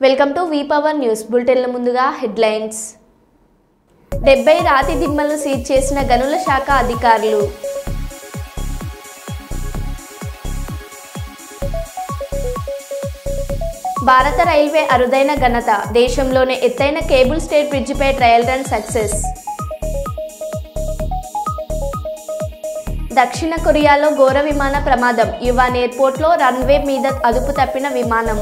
Welcome to V power news బులెటిన్ల ముందుగా headlines 70 రాతి దిమ్మలను సీజ్ చేసిన గనుల శాఖ అధికారులు. భారత రైల్వే అరుదైన ఘనత, దేశంలోనే ఎత్తైన కేబుల్ స్టేట్ బ్రిడ్జిపై ట్రయల్ రన్ సక్సెస్. దక్షిణ కొరియాలో ఘోర విమాన ప్రమాదం, యువాన్ ఎయిర్పోర్ట్లో రన్వే మీద అదుపు తప్పిన విమానం.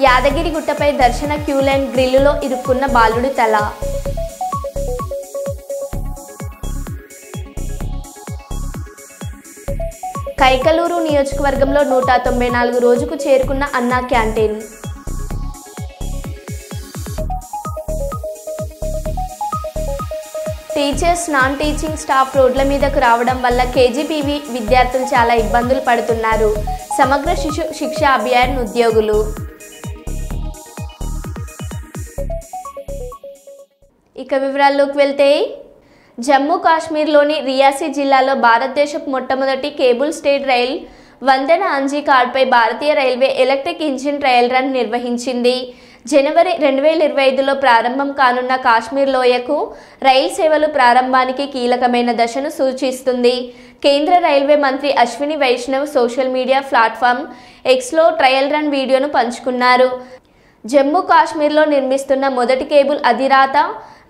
యాదగిరిగుట్టపై దర్శన క్యూలైన్ గ్రిల్లులో ఇరుక్కున్న బాలుడి తల. కైకలూరు నియోజకవర్గంలో 194 రోజుకు చేరుకున్న అన్నా canteen. Teachers, non teaching staff రోడ్ల మీదకు రావడం వల్ల కేజీబీవీ విద్యార్థులు చాలా ఇబ్బందులు పడుతున్నారు. సమగ్ర శిశు శిక్ష అభియాన్ ఉద్యోగులు. ఇక వివరాల్లోకి వెళ్తే, జమ్మూ కాశ్మీర్లోని రియాసీ జిల్లాలో భారతదేశపు మొట్టమొదటి కేబుల్ స్టేట్ రైల్ వందెన అంజీ కార్డ్పై భారతీయ railway electric engine trial run నిర్వహించింది. జనవరి 2025లో ప్రారంభం కానున్న కాశ్మీర్ లోయకు రైలు సేవలు ప్రారంభానికి కీలకమైన దశను సూచిస్తుంది. కేంద్ర రైల్వే మంత్రి Ashwini Vaishnaw social media platform ఎక్స్లో ట్రయల్ రన్ వీడియోను పంచుకున్నారు. జమ్మూ కాశ్మీర్లో నిర్మిస్తున్న మొదటి కేబుల్ అధిరాత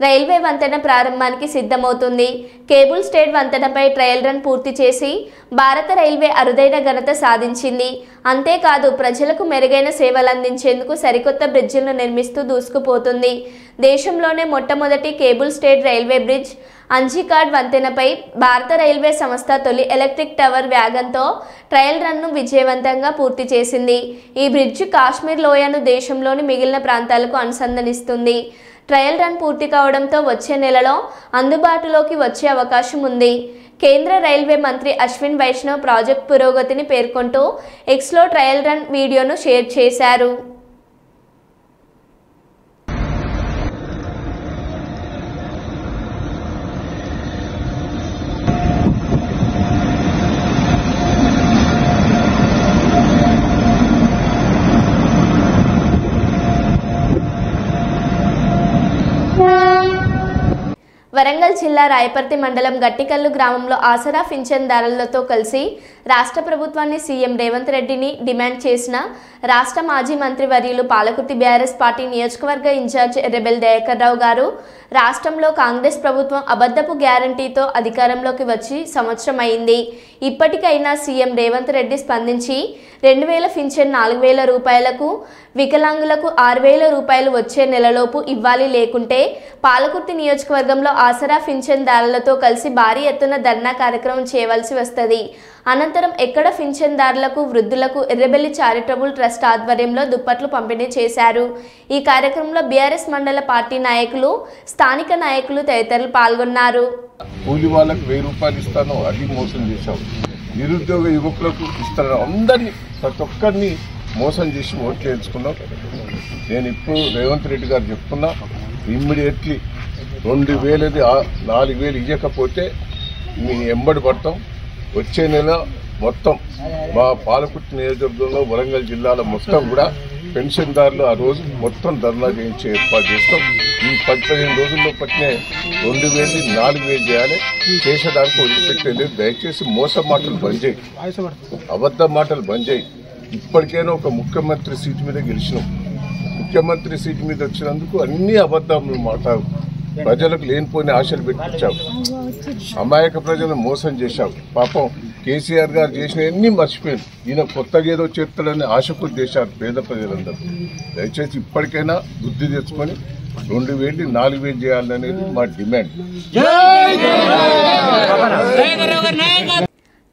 రైల్వే వంతెన ప్రారంభానికి సిద్ధమవుతుంది. కేబుల్ స్టేట్ వంతెనపై ట్రయల్ రన్ పూర్తి చేసి భారత రైల్వే అరుదైన ఘనత సాధించింది. అంతేకాదు, ప్రజలకు మెరుగైన సేవలు అందించేందుకు సరికొత్త బ్రిడ్జిలను నిర్మిస్తూ దూసుకుపోతుంది. దేశంలోనే మొట్టమొదటి కేబుల్ స్టేట్ రైల్వే బ్రిడ్జ్ అంజీకాడ్ వంతెనపై భారత రైల్వే సంస్థ తొలి ఎలక్ట్రిక్ టవర్ వ్యాగన్తో ట్రయల్ రన్ను విజయవంతంగా పూర్తి చేసింది. ఈ బ్రిడ్జ్ కాశ్మీర్ లోయను దేశంలోని మిగిలిన ప్రాంతాలకు అనుసంధానిస్తుంది. ట్రయల్ రన్ పూర్తి కావడంతో వచ్చే నెలలో అందుబాటులోకి వచ్చే అవకాశం ఉంది. కేంద్ర రైల్వే మంత్రి అశ్విన్ వైష్ణవ్ ప్రాజెక్ట్ పురోగతిని పేర్కొంటూ ఎక్స్లో ట్రయల్ రన్ వీడియోను షేర్ చేశారు. వరంగల్ జిల్లా రాయపర్తి మండలం గట్టికల్లు గ్రామంలో ఆసరా పింఛన్దారులతో కలిసి రాష్ట్ర ప్రభుత్వాన్ని సీఎం రేవంత్ రెడ్డిని డిమాండ్ చేసిన రాష్ట్ర మాజీ మంత్రి వర్యులు పాలకుర్తి బీఆర్ఎస్ పార్టీ నియోజకవర్గ ఇన్ఛార్జ్ ఎర్రబెల్లి దయాకర్ రావు గారు రాష్ట్రంలో కాంగ్రెస్ ప్రభుత్వం అబద్ధపు గ్యారంటీతో అధికారంలోకి వచ్చి సంవత్సరం అయింది. ఇప్పటికైనా సీఎం రేవంత్ రెడ్డి స్పందించి 2000 పింఛన్ 4000 రూపాయలకు, వికలాంగులకు 6000 రూపాయలు వచ్చే నెలలోపు ఇవ్వాలి, లేకుంటే పాలకుర్తి నియోజకవర్గంలో ఆసరా పింఛన్దారులతో కలిసి భారీ ఎత్తున ధర్నా కార్యక్రమం చేయవలసి వస్తుంది. అనంతరం ఎక్కడ పింఛన్దారులకు, వృద్ధులకు ఎర్రబెల్లి చారిటబుల్ ట్రస్ట్ ఆధ్వర్యంలో దుప్పట్లు పంపిణీ చేశారు. ఈ కార్యక్రమంలో బీఆర్ఎస్ మండల పార్టీ నాయకులు, స్థానిక నాయకులు తదితరులు పాల్గొన్నారు. కూలి వాళ్ళకు 1000 రూపాయలు ఇస్తాను, అది మోసం చేశావు. నిరుద్యోగ యువకులకు ఇస్తాను, అందరినీ ప్రతి ఒక్కరిని మోసం చేసి ఓట్లు వేయించుకున్నావు. నేను ఇప్పుడు రేవంత్ రెడ్డి గారు చెప్తున్నా, ఇమ్మీడియట్లీ 2000ది 4000 ఇవ్వకపోతే మీ ఎంబడి పడతాం. వచ్చే నెల మొత్తం మా పాలకుర్తి నియోజకవర్గంలో వరంగల్ జిల్లాలో మొత్తం కూడా పెన్షన్దారులు ఆ రోజు మొత్తం ధర్నా చేయించే ఏర్పాటు చేస్తాం. ఈ 15 రోజుల్లో పట్టిన 2000ని 4000 చేయాలి. చేసేదానికి వదిలిపెట్టేది. దయచేసి మోసం మాటలు బంద్ చేయి, అబద్ధ మాటలు బంద్ చేయి. ఇప్పటికైనా ఒక ముఖ్యమంత్రి సీటు మీద గెలిచినాం. ముఖ్యమంత్రి సీటు మీద వచ్చినందుకు అన్ని అబద్ధాలు మాట్లాడు, ప్రజలకు లేనిపోయిన ఆశలు పెట్టించావు, అమాయక ప్రజలను మోసం చేశావు. పాపం కేసీఆర్ గారు చేసినవన్నీ మర్చిపోయారు. ఈయన కొత్తగా ఏదో చేస్తాడని ఆశకు చేశారు పేద ప్రజలందరూ. దయచేసి ఇప్పటికైనా బుద్ధి తెచ్చుకొని 2000ని 4000 చేయాలనేది మా డిమాండ్.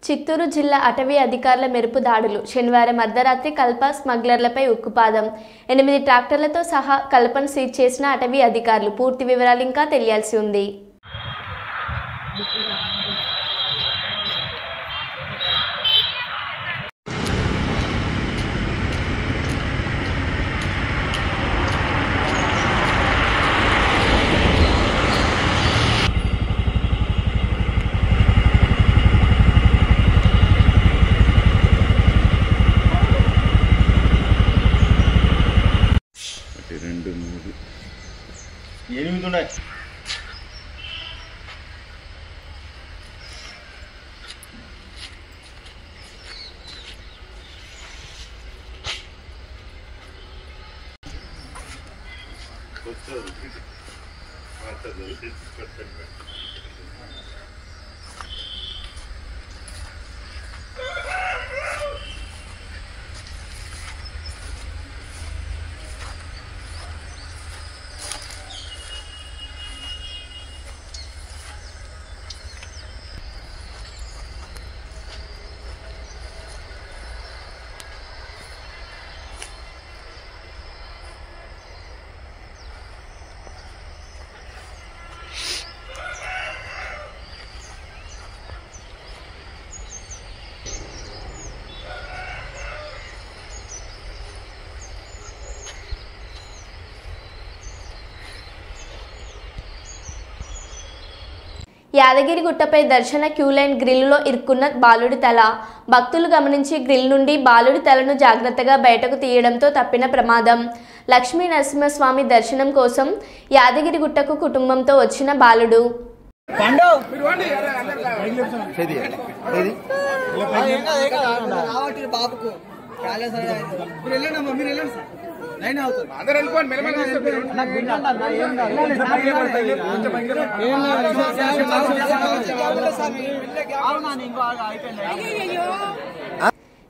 చిత్తూరు జిల్లా అటవీ అధికారుల మెరుపు దాడులు. శనివారం అర్ధరాత్రి కల్ప స్మగ్లర్లపై ఉక్కుపాదం. 8 ట్రాక్టర్లతో సహా కల్పను సీజ్ చేసిన అటవీ అధికారులు. పూర్తి వివరాలు ఇంకా తెలియాల్సి ఉంది. తిరుగుతుండే. యాదగిరిగుట్టపై దర్శన క్యూలైన్ గ్రిల్లులో ఇరుక్కున్న బాలుడి తల. భక్తులు గమనించి గ్రిల్ నుండి బాలుడి తలను జాగ్రత్తగా బయటకు తీయడంతో తప్పిన ప్రమాదం. లక్ష్మీ నరసింహస్వామి దర్శనం కోసం యాదగిరిగుట్టకు కుటుంబంతో వచ్చిన బాలుడు.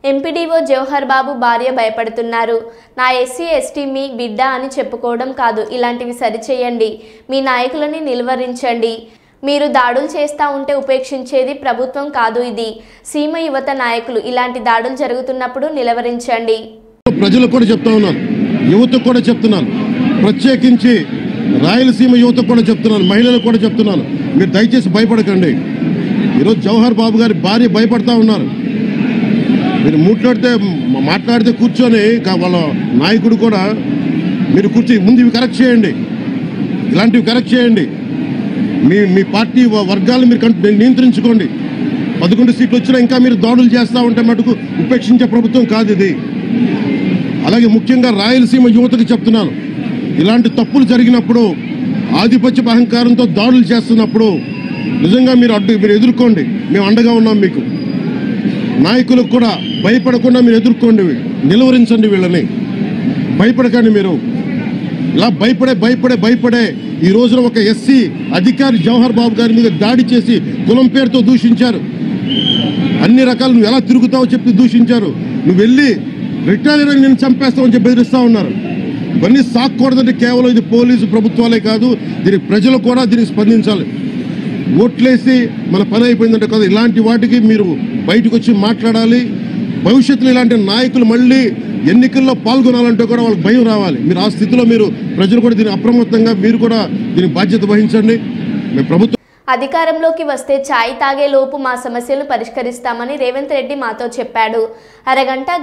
ఎంపీడీఓ జవహర్ బాబు భార్య భయపడుతున్నారు. నా ఎస్సీ ఎస్టీ మీ బిడ్డ అని చెప్పుకోవడం కాదు, ఇలాంటివి సరిచేయండి. మీ నాయకులని నిలువరించండి. మీరు దాడులు చేస్తూ ఉంటే ఉపేక్షించేది ప్రభుత్వం కాదు, ఇది సీమ యువత నాయకులు. ఇలాంటి దాడులు జరుగుతున్నప్పుడు నిలవరించండి. ప్రజలకు కూడా చెప్తా ఉన్నాను, యువతకు కూడా చెప్తున్నాను, ప్రత్యేకించి రాయలసీమ యువతకు కూడా చెప్తున్నాను, మహిళలకు కూడా చెప్తున్నాను, మీరు దయచేసి భయపడకండి. ఈరోజు జవహర్ బాబు గారి భార్య భయపడతా ఉన్నారు. మీరు మాట్లాడితే కూర్చొని వాళ్ళ నాయకుడు కూడా మీరు కూర్చొని ముందు ఇవి కరెక్ట్ చేయండి, ఇలాంటివి కరెక్ట్ చేయండి. మీ పార్టీ వర్గాలను మీరు నియంత్రించుకోండి. 11 సీట్లు వచ్చినా ఇంకా మీరు దాడులు చేస్తూ ఉంటే మటుకు ఉపేక్షించే ప్రభుత్వం కాదు ఇది. అలాగే ముఖ్యంగా రాయలసీమ యువతకు చెప్తున్నాను, ఇలాంటి తప్పులు జరిగినప్పుడు ఆధిపత్య అహంకారంతో దాడులు చేస్తున్నప్పుడు నిజంగా మీరు ఎదుర్కోండి, మేము అండగా ఉన్నాం మీకు. నాయకులకు కూడా భయపడకుండా మీరు ఎదుర్కోండి, నిలువరించండి, వీళ్ళని భయపడకండి. మీరు ఇలా భయపడే ఈ రోజున ఒక ఎస్సీ అధికారి జవహర్ బాబు గారి మీద దాడి చేసి కులం పేరుతో దూషించారు. అన్ని రకాలు నువ్వు ఎలా తిరుగుతావో చెప్పి దూషించారు. నువ్వు వెళ్ళి రిటైర్ అని నేను చంపేస్తావని చెప్పి బెదిరిస్తా ఉన్నారు. ఇవన్నీ సాక్కూడదంటే కేవలం ఇది పోలీసు ప్రభుత్వాలే కాదు, దీనికి ప్రజలు కూడా దీనికి స్పందించాలి. ఓట్లేసి మన పని అయిపోయిందంటే కదా, ఇలాంటి వాటికి మీరు బయటకు వచ్చి మాట్లాడాలి. భవిష్యత్తులో ఇలాంటి నాయకులు మళ్ళీ ఎన్నికల్లో పాల్గొనాలంటే కూడా వాళ్ళకి భయం రావాలి. మీరు ఆ స్థితిలో మీరు ప్రజలు కూడా దీన్ని అప్రమత్తంగా మీరు కూడా దీనికి బాధ్యత వహించండి. మేము ప్రభుత్వం అధికారంలోకి వస్తే ఛాయ్ తాగే లోపు మా సమస్యలు పరిష్కరిస్తామని రేవంత్ రెడ్డి మాతో చెప్పాడు.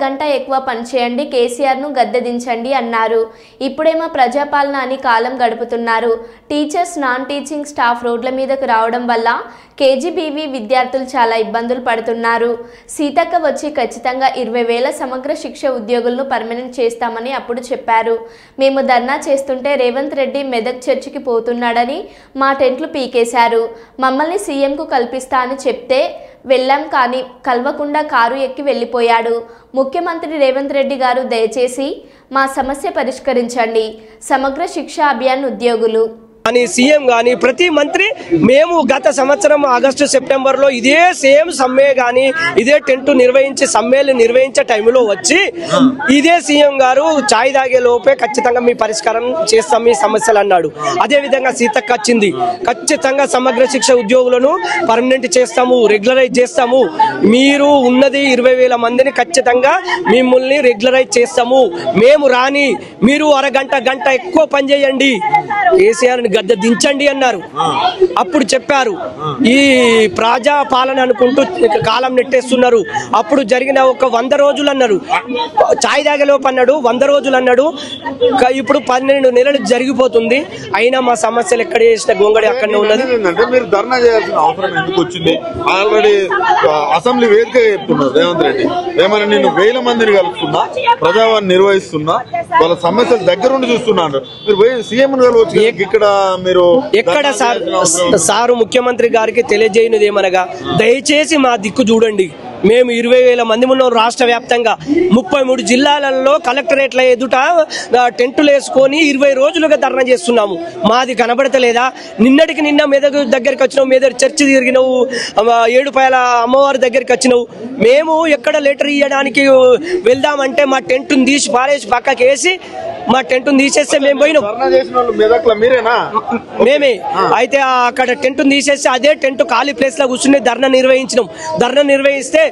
గంట ఎక్కువ పనిచేయండి, కేసీఆర్ను గద్దెదించండి అన్నారు. ఇప్పుడేమో ప్రజాపాలన అని కాలం గడుపుతున్నారు. టీచర్స్, నాన్ టీచింగ్ స్టాఫ్ రోడ్ల మీదకు రావడం వల్ల కేజీబీవీ విద్యార్థులు చాలా ఇబ్బందులు పడుతున్నారు. సీతక్క వచ్చి ఖచ్చితంగా 20,000 సమగ్ర శిక్ష ఉద్యోగులను పర్మనెంట్ చేస్తామని అప్పుడు చెప్పారు. మేము ధర్నా చేస్తుంటే రేవంత్ రెడ్డి మెదక్ చర్చికి పోతున్నాడని మా టెంట్లు పీకేశారు. మమ్మల్ని సీఎంకు కల్పిస్తా అని చెప్తే వెళ్ళాం, కానీ కలవకుండా కారు ఎక్కి వెళ్ళిపోయాడు. ముఖ్యమంత్రి రేవంత్ రెడ్డి గారు దయచేసి మా సమస్య పరిష్కరించండి. సమగ్ర శిక్ష అభియాన్ ఉద్యోగులు కానీ సీఎం గాని ప్రతి మంత్రి మేము గత సంవత్సరం ఆగస్టు సెప్టెంబర్ లో ఇదే సేమ్ సమ్మె గాని ఇదే టెంట్ నిర్వహించి సమ్మెలు నిర్వహించే టైంలో వచ్చి ఇదే సీఎం గారు చాయ్ తాగే లోపే ఖచ్చితంగా మీ పరిష్కారం చేస్తాం మీ సమస్యలు అన్నాడు. అదే విధంగా సీతక్క వచ్చింది, ఖచ్చితంగా సమగ్ర శిక్ష ఉద్యోగులను పర్మనెంట్ చేస్తాము, రెగ్యులరైజ్ చేస్తాము, మీరు ఉన్నది 20,000 మందిని ఖచ్చితంగా మిమ్మల్ని రెగ్యులరైజ్ చేస్తాము, మేము రాని మీరు గంట ఎక్కువ పనిచేయండి, కేసీఆర్ గద్దె దించండి అన్నారు. అప్పుడు చెప్పారు ఈ ప్రజా పాలన అనుకుంటూ కాలం నెట్టేస్తున్నారు. అప్పుడు జరిగిన ఒక 100 రోజులు అన్నారు, చాయ్ తాగేలోపు అన్నాడు, 100 రోజులు అన్నాడు. ఇప్పుడు 12 నెలలు జరిగిపోతుంది, అయినా మా సమస్యలు ఎక్కడ చేసిన గొంగడి అక్కడనే ఉన్నది. మీరు ధర్నా చేయాల్సిన అవసరం ఎందుకు వచ్చింది? ఆల్రెడీ అసెంబ్లీ వేదిక చెప్తున్నారు రేవంత్ రెడ్డి, ఏమైనా నేను 1000 మందిని కలుపుతున్నా, ప్రజావాణి నిర్వహిస్తున్నా, వాళ్ళ సమస్యలు దగ్గరుండి చూస్తున్నారు. మీరు పోయి సీఎం గారు వచ్చి ఇక్కడ మీరు ఎక్కడ సారు ముఖ్యమంత్రి గారికి తెలియజేయనిది ఏమనగా దయచేసి మా దిక్కు చూడండి. మేము 20,000 మంది ఉన్నాం రాష్ట్ర వ్యాప్తంగా 33 జిల్లాలలో కలెక్టరేట్ల ఎదుట టెంటులు వేసుకొని 20 రోజులుగా ధర్నా చేస్తున్నాము. మాది కనబడతలేదా? నిన్నటికి నిన్న మెదక్ దగ్గరికి వచ్చినావు, మెదక్ చర్చి తిరిగినావు, ఏడుపాయల అమ్మవారి దగ్గరికి వచ్చినావు. మేము ఎక్కడ లెటర్ ఇవ్వడానికి వెళ్దామంటే మా టెంటును తీసి పారేసి పక్కకి వేసి మా టెంటును తీసేస్తే మేము పోయినాం. మేమే అయితే అక్కడ టెంటును తీసేసి అదే టెంట్ ఖాళీ ప్లేస్ లో కూర్చుని ధర్నా నిర్వహించినాం. ధర్నా నిర్వహిస్తే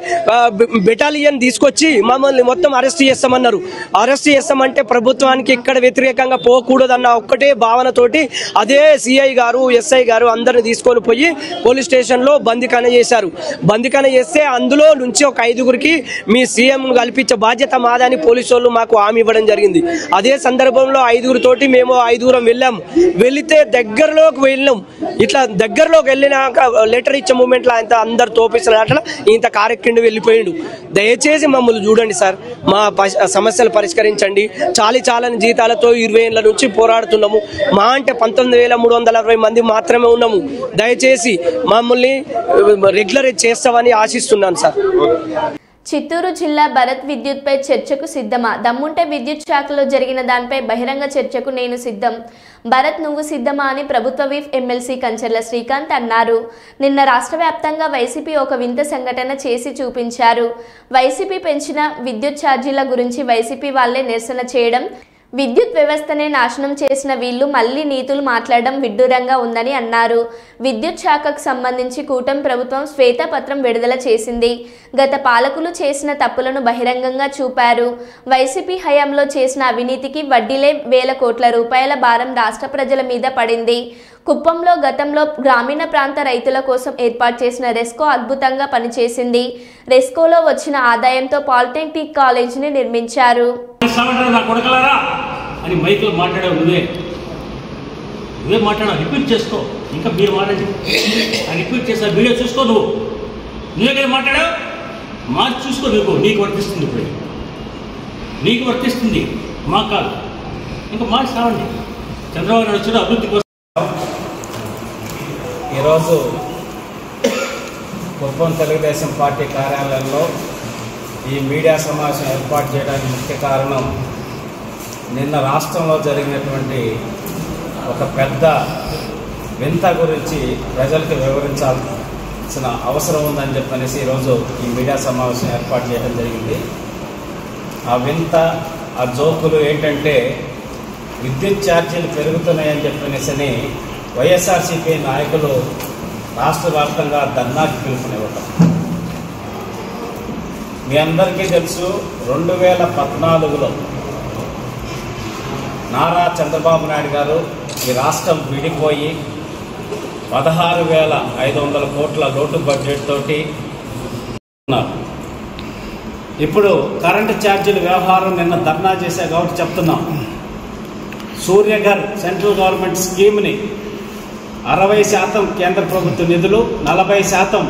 బెటాలియన్ తీసుకొచ్చి మమ్మల్ని మొత్తం అరెస్ట్ చేస్తామన్నారు. అరెస్ట్ చేస్తామంటే ప్రభుత్వానికి ఇక్కడ వ్యతిరేకంగా పోకూడదన్న ఒక్కటే భావనతోటి అదే సిఐ గారు ఎస్ఐ గారు అందరిని తీసుకొని పోయి పోలీస్ స్టేషన్ లో బందిఖాన చేశారు. బందిఖాన చేస్తే అందులో నుంచి ఒక 5గురికి మీ సీఎం కల్పించే బాధ్యత మాదని పోలీసు వాళ్ళు మాకు హామీ ఇవ్వడం జరిగింది. అదే సందర్భంలో 5గురితోటి మేము 5గురం వెళ్ళాము. వెళితే దగ్గరలోకి వెళ్ళాం. ఇట్లా దగ్గరలోకి వెళ్ళినాక లెటర్ ఇచ్చే మూమెంట్లో అంత అందరు తోపిస్తున్నట్ల ఇంత కారెక్కిండి వెళ్ళిపోయిండు. దయచేసి మమ్మల్ని చూడండి సార్, మా సమస్యలు పరిష్కరించండి. చాలని జీతాలతో 20 ఏళ్ల నుంచి పోరాడుతున్నాము. మా అంటే 19,360 మంది మాత్రమే ఉన్నాము. దయచేసి మమ్మల్ని రెగ్యులరైజ్ చేస్తామని ఆశిస్తున్నాను సార్. చిత్తూరు జిల్లా భరత్ విద్యుత్పై చర్చకు సిద్ధమా? దమ్ముంటే విద్యుత్ శాఖలో జరిగిన దానిపై బహిరంగ చర్చకు నేను సిద్ధం. భరత్ నువ్వు సిద్ధమా అని ప్రభుత్వ విప్ ఎమ్మెల్సీ కంచర్ల శ్రీకాంత్ అన్నారు. నిన్న రాష్ట్ర వ్యాప్తంగా వైసీపీ ఒక వింత సంఘటన చేసి చూపించారు. వైసీపీ పెంచిన విద్యుత్ ఛార్జీల గురించి వైసీపీ వాళ్లే నిరసన చేయడం, విద్యుత్ వ్యవస్థనే నాశనం చేసిన వీళ్లు మళ్లీ నీతులు మాట్లాడడం విడ్డూరంగా ఉందని అన్నారు. విద్యుత్ శాఖకు సంబంధించి కూటమి ప్రభుత్వం శ్వేతపత్రం విడుదల చేసింది. గత పాలకులు చేసిన తప్పులను బహిరంగంగా చూపారు. వైసీపీ హయాంలో చేసిన అవినీతికి వడ్డీలే వేల కోట్ల రూపాయల భారం రాష్ట్ర ప్రజల మీద పడింది. కుప్పంలో గతంలో గ్రామీణ ప్రాంత రైతుల కోసం ఏర్పాటు చేసిన రెస్కో అద్భుతంగా పనిచేసింది. రెస్కోలో వచ్చిన ఆదాయంతో పాలిటెక్నిక్ కాలేజీని నిర్మించారు. అని మైకులు మాట్లాడావు, నువ్వే మాట్లాడావు. రిపీట్ చేసుకో, ఇంకా మీరు మాట్లాడి రిపీట్ చేస్తా. వీడియో చూసుకో, నువ్వే కదా మాట్లాడావు. మార్చి చూసుకో, నీకు వర్తిస్తుంది. ఇప్పుడు నీకు వర్తిస్తుంది, మాకు కాదు. ఇంకా మార్చి రావండి. చంద్రబాబు నాయుడు వచ్చిన అభివృద్ధి కోసం ఈరోజు కుప్పం తెలుగుదేశం పార్టీ కార్యాలయంలో ఈ మీడియా సమావేశం ఏర్పాటు చేయడానికి ముఖ్య కారణం నిన్న రాష్ట్రంలో జరిగినటువంటి ఒక పెద్ద వింత గురించి ప్రజలకు వివరించాల్సిన అవసరం ఉందని చెప్పనేసి ఈరోజు ఈ మీడియా సమావేశం ఏర్పాటు చేయడం జరిగింది. ఆ వింత, ఆ జోకులు ఏంటంటే విద్యుత్ ఛార్జీలు పెరుగుతున్నాయని చెప్పనేసి వైఎస్ఆర్సీపీ నాయకులు రాష్ట్ర వ్యాప్తంగా ధర్నాకి పిలుపునివ్వటం. మీ అందరికీ తెలుసు, 2014లో నారా చంద్రబాబు నాయుడు గారు ఈ రాష్ట్రం విడిపోయి 16,500 కోట్ల లోటు బడ్జెట్ తోటి ఉన్నారు. ఇప్పుడు కరెంటు ఛార్జీల వ్యవహారం నిన్న ధర్నా చేశా కాబట్టి చెప్తున్నాం. సూర్యఘర్ సెంట్రల్ గవర్నమెంట్ స్కీమ్ని 60% కేంద్ర ప్రభుత్వ నిధులు, 40%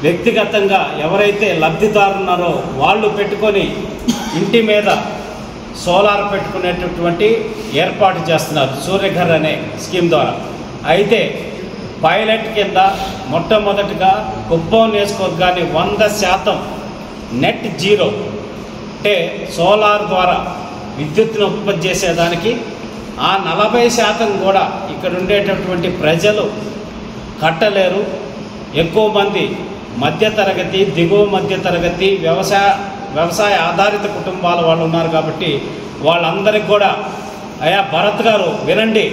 వ్యక్తిగతంగా ఎవరైతే లబ్ధిదారున్నారో వాళ్ళు పెట్టుకొని ఇంటి మీద సోలార్ పెట్టుకునేటటువంటి ఏర్పాటు చేస్తున్నారు సూర్యఘర్ అనే స్కీమ్ ద్వారా. అయితే పైలట్ కింద మొట్టమొదటిగా కుప్పం నియోజకవర్గాన్ని 100% నెట్ జీరో అంటే సోలార్ ద్వారా విద్యుత్తును ఉత్పత్తి చేసేదానికి ఆ 40% కూడా ఇక్కడ ఉండేటటువంటి ప్రజలు కట్టలేరు. ఎక్కువ మంది మధ్యతరగతి, దిగువ మధ్యతరగతి, వ్యవసాయ ఆధారిత కుటుంబాల వాళ్ళు ఉన్నారు. కాబట్టి వాళ్ళందరికీ కూడా అయ్యా భరత్ గారు వినండి,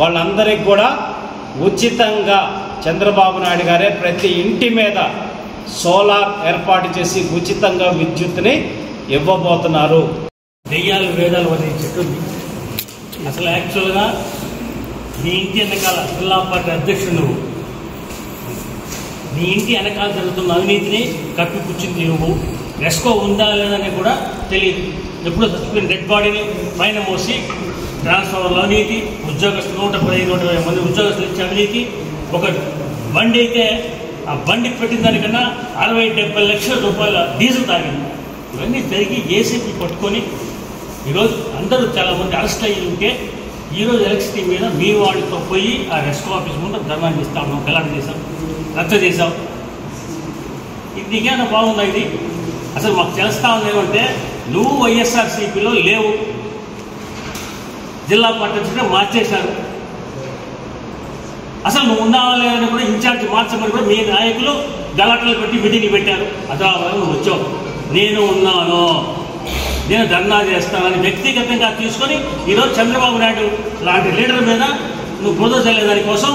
వాళ్ళందరికీ కూడా ఉచితంగా చంద్రబాబు నాయుడు గారే ప్రతి ఇంటి మీద సోలార్ ఏర్పాటు చేసి ఉచితంగా విద్యుత్తుని ఇవ్వబోతున్నారు. దెయ్యాలు వేదాలు అనే చెట్టు ఉంది. అసలు యాక్చువల్గా నీ ఇంటి వెనకాల జిల్లా పార్టీ అధ్యక్షుడు నువ్వు, నీ ఇంటి వెనకాల జరుగుతున్న అవినీతిని కప్పిపుచ్చింది నువ్వు. రెస్కో ఉందా లేదని కూడా తెలియదు. ఎప్పుడో చచ్చిపోయిన డెడ్ బాడీని పైన మోసి ట్రాన్స్ఫార్మర్ల అవినీతి, ఉద్యోగస్తులు 115-120 మంది ఉద్యోగస్తులు ఇచ్చే అవినీతి. ఒక బండి అయితే ఆ బండి పెట్టిన దానికన్నా 60-70 లక్షల రూపాయల డీజిల్ తాగింది. ఇవన్నీ జరిగి ఏసీపీ పట్టుకొని ఈరోజు అందరూ చాలామంది అరెస్ట్ అయ్యి ఉంటే ఈరోజు ఎలక్ట్రిసిటీ మీద మీ వాళ్ళతో పోయి ఆ రెస్కో ఆఫీస్ ముందు ధర్నా చేస్తా ఉన్నాం, గలాట చేసాం, రద్దు చేసాం. ఇది నీకేమైనా బాగుందా? ఇది అసలు మాకు తెలుస్తా ఉంది ఏమంటే నువ్వు వైఎస్ఆర్సీపీలో లేవు, జిల్లా పార్టీ మార్చేశారు. అసలు నువ్వు ఉన్నావా లేదని కూడా ఇన్ఛార్జ్ మార్చమని కూడా మీ నాయకులు గలాటలు పెట్టి మీటింగ్ పెట్టారు. అదా నువ్వు వచ్చావు, నేను ఉన్నాను, నేను ధర్నా చేస్తానని వ్యక్తిగతంగా తీసుకొని ఈరోజు చంద్రబాబు నాయుడు లాంటి లీడర్ మీద నువ్వు బురద చల్లేదాని కోసం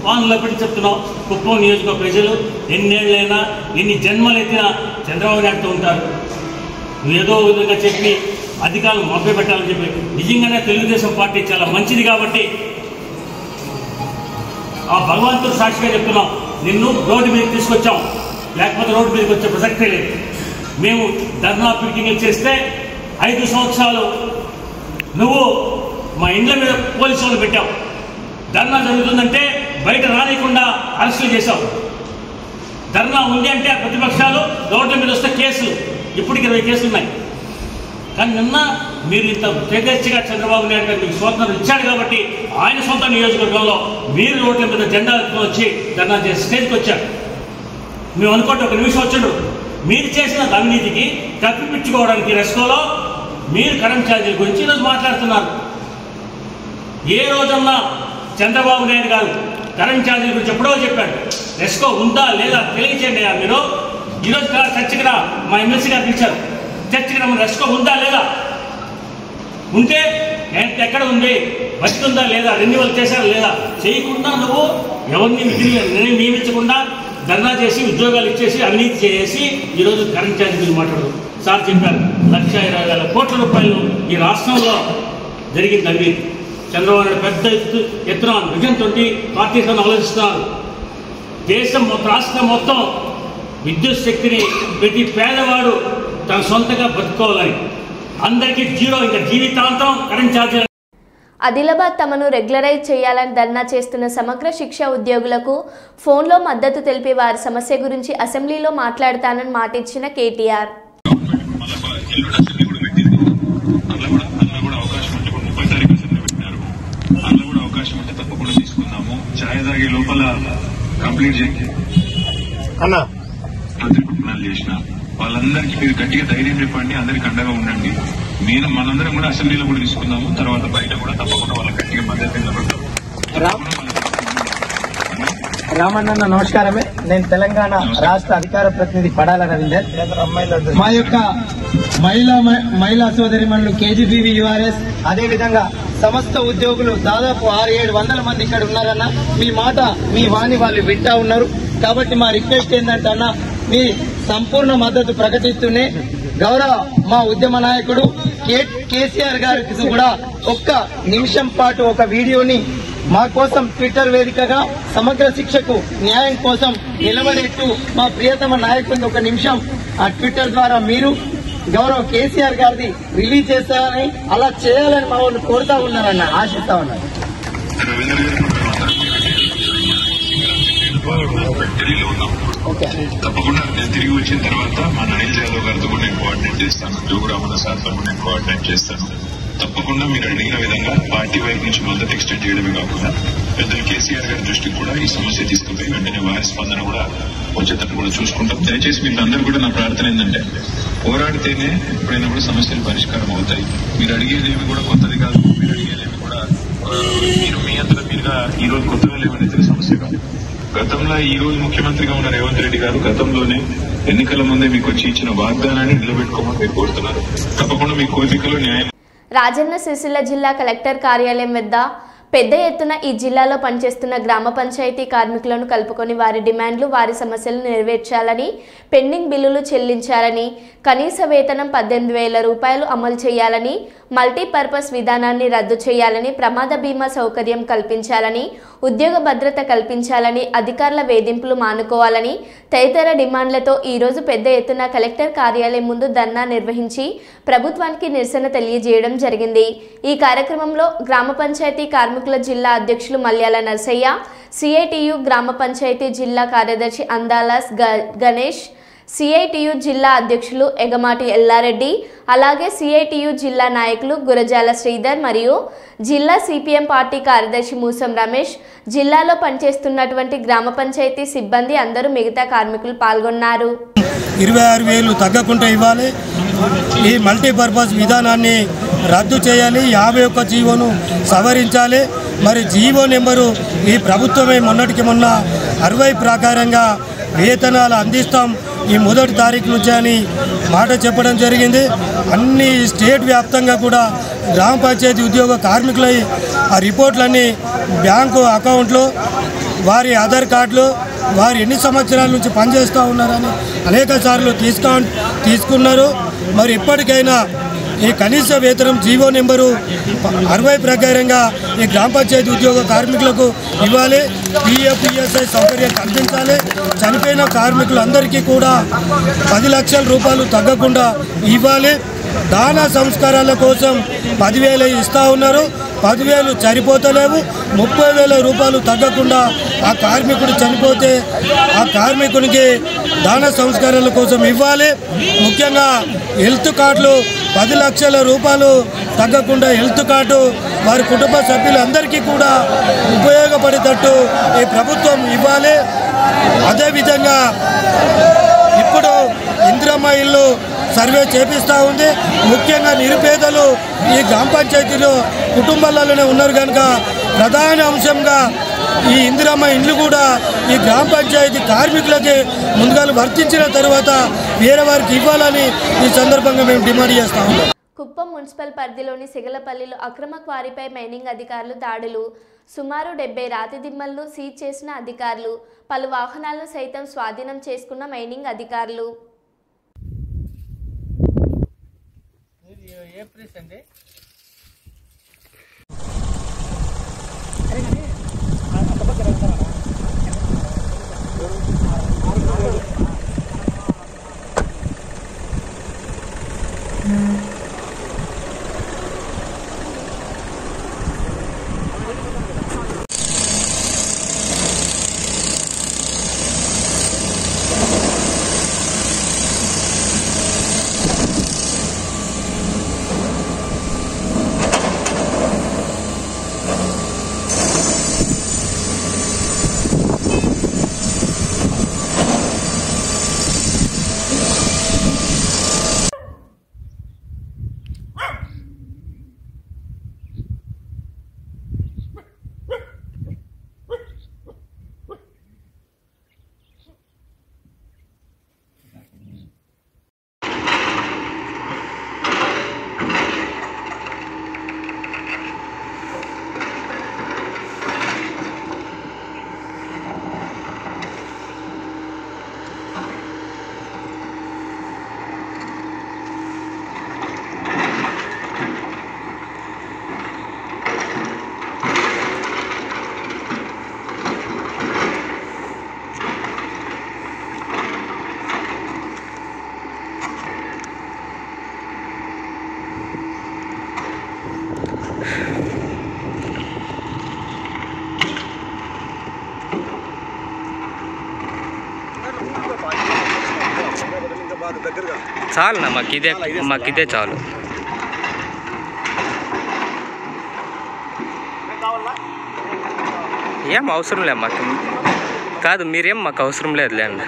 వాహనంలో పెట్టి చెప్తున్నావు. కుప్పం నియోజకవర్గ ప్రజలు ఎన్నేళ్ళైనా ఎన్ని జన్మలెత్తినా చంద్రబాబు నాయుడుతో ఉంటారు. నువ్వు ఏదో విధంగా చెప్పి అధికారులు మొదలు పెట్టాలని చెప్పి నిజంగానే తెలుగుదేశం పార్టీ చాలా మంచిది కాబట్టి ఆ భగవంతుడు సాక్షిగా చెప్తున్నాం, నిన్ను రోడ్డు మీదకి తీసుకొచ్చాం, లేకపోతే రోడ్డు మీదకి వచ్చే ప్రసక్తే లేదు. మేము ధర్నా పిటింగ్లు చేస్తే 5 సంవత్సరాలు నువ్వు మా ఇండ్ల మీద పోలీసు వాళ్ళు పెట్టావు. ధర్నా జరుగుతుందంటే బయట రానికుండా అరెస్టులు చేశావు. ధర్నా ఉంది అంటే ప్రతిపక్షాలు రోడ్ల మీద వస్తే కేసులు, ఇప్పటికి 20 కేసులు ఉన్నాయి. కానీ నిన్న మీరు ఇంత తెగచ్చిగా చంద్రబాబు నాయుడు గారు మీకు స్వాతంత్రం ఇచ్చాడు కాబట్టి ఆయన సొంత నియోజకవర్గంలో మీరు రోడ్ల మీద జెండా వచ్చి ధర్నా చేసి స్టేజ్కి వచ్చారు. మేము అనుకోండి ఒక నిమిషం వచ్చాడు. మీరు చేసిన అవినీతికి కప్పిపుచ్చుకోవడానికి రెస్కోలో మీరు కరెంట్ ఛార్జీల గురించి ఈరోజు మాట్లాడుతున్నారు. ఏ రోజన్నా చంద్రబాబు నాయుడు గారు కరెంట్ ఛార్జీల గురించి ఎప్పుడో చెప్పాడు. రెస్కో ఉందా లేదా తెలియచేయండి. మీరు ఈరోజు చర్చకి రా, మా ఎమ్మెల్సీ గారు పిలిచారు, చర్చకి రా, రెస్కో ఉందా లేదా, ఉంటే ఎక్కడ ఉంది, బతుకుందా లేదా, రెన్యువల్ చేశారా లేదా, చేయకుండా నువ్వు ఎవరిని నియమించకుండా ధర్నా చేసి ఉద్యోగాలు ఇచ్చేసి అవినీతి చేసి ఈరోజు కరెంట్ ఛార్జీలు మాట్లాడు. సార్ చెప్పారు 1,20,000 కోట్ల రూపాయలు ఈ రాష్ట్రంలో జరిగింది అవినీతి. చంద్రబాబు నాయుడు పెద్ద ఎత్తున విజన్ 20 పార్టీతో ఆలోచిస్తున్నారు. దేశం రాష్ట్రం మొత్తం విద్యుత్ శక్తిని ప్రతి పేదవాడు తన సొంతంగా బతుకోవాలని, అందరికీ జీరో, ఇంకా జీవితాంతం కరెంట్ ఛార్జీలు. ఆదిలాబాద్ తమను రెగ్యులరైజ్ చేయాలని ధర్నా చేస్తున్న సమగ్ర శిక్ష ఉద్యోగులకు ఫోన్లో మద్దతు తెలిపి వారి సమస్య గురించి అసెంబ్లీలో మాట్లాడతానని మాటిచ్చిన కేటీఆర్. వాళ్ళందరికీ మీరు గట్టిగా ధైర్యం చెప్పండి, అందరికి అండగా ఉండండి. మనందరం కూడా అసెంబ్లీలో కూడా తీసుకుందాము, తర్వాత బయట కూడా తప్పకుండా వాళ్ళకి గట్టిగా మద్దతు నిలబడతాం. రామన్న నమస్కారమే. నేను తెలంగాణ రాష్ట్ర అధికార ప్రతినిధి పడాల రవీందర్. మా యొక్క మహిళా సోదరిమణులు కేజీబీవీ యూఆర్ఎస్, అదేవిధంగా సమస్త ఉద్యోగులు దాదాపు 600-700 మంది ఇక్కడ ఉన్నారన్న. మీ మాట మీ వాణి వాళ్ళు వింటా ఉన్నారు. కాబట్టి మా రిక్వెస్ట్ ఏంటంటే అన్న, మీ సంపూర్ణ మద్దతు ప్రకటిస్తూనే గౌరవ మా ఉద్యమ నాయకుడు కేసీఆర్ గారికి కూడా ఒక్క నిమిషం పాటు ఒక వీడియోని మా కోసం ట్విట్టర్ వేదికగా సమగ్ర శిక్షకు న్యాయం కోసం నిలబడేట్టు మా ప్రియతమ నాయకుడిని ఒక నిమిషం ఆ ట్విట్టర్ ద్వారా మీరు గౌరవ కేసీఆర్ గారిది రిలీజ్ చేస్తారని, అలా చేయాలని మా వాళ్ళు కోరుతా ఉన్నారన్న, ఆశిస్తా ఉన్నారు. తప్పకుండా నేను తిరిగి వచ్చిన తర్వాత మా నైల్ యాదవ్ గారితో కూడా నేను కోఆర్డినేట్ చేస్తాను, జోగురామన్న సార్తో కూడా నేను కోఆర్డినేట్ చేస్తాను. తప్పకుండా మీరు అడిగిన విధంగా పార్టీ వైపు నుంచి మద్దతు ఎక్స్టెండ్ చేయడమే కాకుండా పెద్దలు కేసీఆర్ గారి దృష్టికి కూడా ఈ సమస్య తీసుకుపోయి వెంటనే వారి స్పందన కూడా వచ్చేటట్టు కూడా చూసుకుంటాం. దయచేసి వీళ్ళందరూ కూడా నా ప్రార్థన ఏంటంటే పోరాడితేనే ఎప్పుడైనా కూడా సమస్యలు పరిష్కారం అవుతాయి. మీరు అడిగేదేమి కూడా కొత్తది కాదు, మీరు అడిగేదేమి కూడా మీరు మీ అంతటా మీరుగా ఈ రోజు కొత్తగా లేవనెత్తిన సమస్య కాదు. గతంలో ఈ రోజు ముఖ్యమంత్రిగా ఉన్న రేవంత్ రెడ్డి గారు గతంలోనే ఎన్నికల ముందే మీకు వచ్చి ఇచ్చిన వాగ్దానాన్ని నిలబెట్టుకోమని మీరు కోరుతున్నారు. తప్పకుండా మీ కోరికలో న్యాయం. రాజన్న సిరిసిల్ల జిల్లా కలెక్టర్ కార్యాలయం వద్ద పెద్ద ఎత్తున ఈ జిల్లాలో పనిచేస్తున్న గ్రామ పంచాయతీ కార్మికులను కలుపుకొని వారి డిమాండ్లు, వారి సమస్యలు నెరవేర్చాలని, పెండింగ్ బిల్లులు చెల్లించాలని, కనీస వేతనం 18,000 రూపాయలు అమలు చేయాలని, మల్టీపర్పస్ విధానాన్ని రద్దు చేయాలని, ప్రమాద బీమా సౌకర్యం కల్పించాలని, ఉద్యోగ భద్రత కల్పించాలని, అధికారుల వేధింపులు మానుకోవాలని తదితర డిమాండ్లతో ఈరోజు పెద్ద ఎత్తున కలెక్టర్ కార్యాలయం ముందు ధర్నా నిర్వహించి ప్రభుత్వానికి నిరసన తెలియజేయడం జరిగింది. ఈ కార్యక్రమంలో గ్రామ పంచాయతీ కార్మికుల జిల్లా అధ్యక్షులు మల్యాల నర్సయ్య, సిఐటియు గ్రామ పంచాయతీ జిల్లా కార్యదర్శి అందాలాస్ గణేష్, సిఐటియు జిల్లా అధ్యక్షులు ఎగమాటి ఎల్లారెడ్డి, అలాగే సిఐటియు జిల్లా నాయకులు గురజాల శ్రీధర్ మరియు జిల్లా సిపిఎం పార్టీ కార్యదర్శి మూసం రమేష్, జిల్లాలో పనిచేస్తున్నటువంటి గ్రామ పంచాయతీ సిబ్బంది అందరూ మిగతా కార్మికులు పాల్గొన్నారు. 26,000 తగ్గకుండా ఇవ్వాలి. ఈ మల్టీపర్పస్ విధానాన్ని రద్దు చేయాలి. 51 జీవోను సవరించాలి. మరి జీవో నెంబరు ఈ ప్రభుత్వమే మొన్నటికి మొన్న 60 ప్రకారంగా వేతనాలు అందిస్తాం ఈ 1 తారీఖు నుంచి అని మాట చెప్పడం జరిగింది. అన్ని స్టేట్ వ్యాప్తంగా కూడా గ్రామ పంచాయతీ ఉద్యోగ కార్మికులై ఆ రిపోర్ట్లన్నీ బ్యాంకు అకౌంట్లో వారి ఆధార్ కార్డులు వారు ఎన్ని సంవత్సరాల నుంచి పనిచేస్తూ ఉన్నారని అనేక సార్లు తీసుకున్నారు. మరి ఇప్పటికైనా ఈ కనీస వేతనం జీవో నెంబరు 60 ప్రకారంగా ఈ గ్రామ పంచాయతీ ఉద్యోగ కార్మికులకు ఇవ్వాలి. పిఎఫ్ఈఎస్ఐ సౌకర్యం కల్పించాలి. చనిపోయిన కార్మికులందరికీ కూడా 10 లక్షల రూపాయలు తగ్గకుండా ఇవ్వాలి. దాన సంస్కారాల కోసం 10,000 ఇస్తూ ఉన్నారు. 10,000 సరిపోతలేవు. 30,000 రూపాయలు తగ్గకుండా ఆ కార్మికుడు చనిపోతే ఆ కార్మికునికి దాన సంస్కారాల కోసం ఇవ్వాలి. ముఖ్యంగా హెల్త్ కార్డులు 10 లక్షల రూపాయలు తగ్గకుండా హెల్త్ కార్డు వారి కుటుంబ సభ్యులందరికీ కూడా ఉపయోగపడేటట్టు ఈ ప్రభుత్వం ఇవ్వాలి. అదేవిధంగా ఇప్పుడు ఇందిరమ్మ ఇల్లు సర్వే చేపిస్తూ ఉంది. ముఖ్యంగా నిరుపేదలు ఈ గ్రామ పంచాయతీలో కుటుంబాలలోనే ఉన్నారు కనుక ప్రధాన అంశంగా ఈ ఇందిరమ్మ ఇండ్లు కూడా ఈ గ్రామ పంచాయతీ కార్మికులకి ముందుగా వర్తించిన తర్వాత వేరే వారికి ఇవ్వాలని ఈ సందర్భంగా మేము డిమాండ్ చేస్తా ఉన్నాం. కుప్పం మున్సిపల్ పరిధిలోని సిగలపల్లిలో అక్రమ క్వారీపై మైనింగ్ అధికారులు దాడులు. సుమారు 70 రాతి దిమ్మలను సీజ్ చేసిన అధికారులు. పలు వాహనాలను సైతం స్వాధీనం చేసుకున్న మైనింగ్ అధికారులు. చాలు మాకిదే చాలు. ఏం అవసరం లేదు మాకు. కాదు మీరేం మాకు అవసరం లేదులే అండి.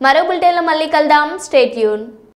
మరో బులెటిన్లో మళ్ళీ కలుద్దాం. Stay tune.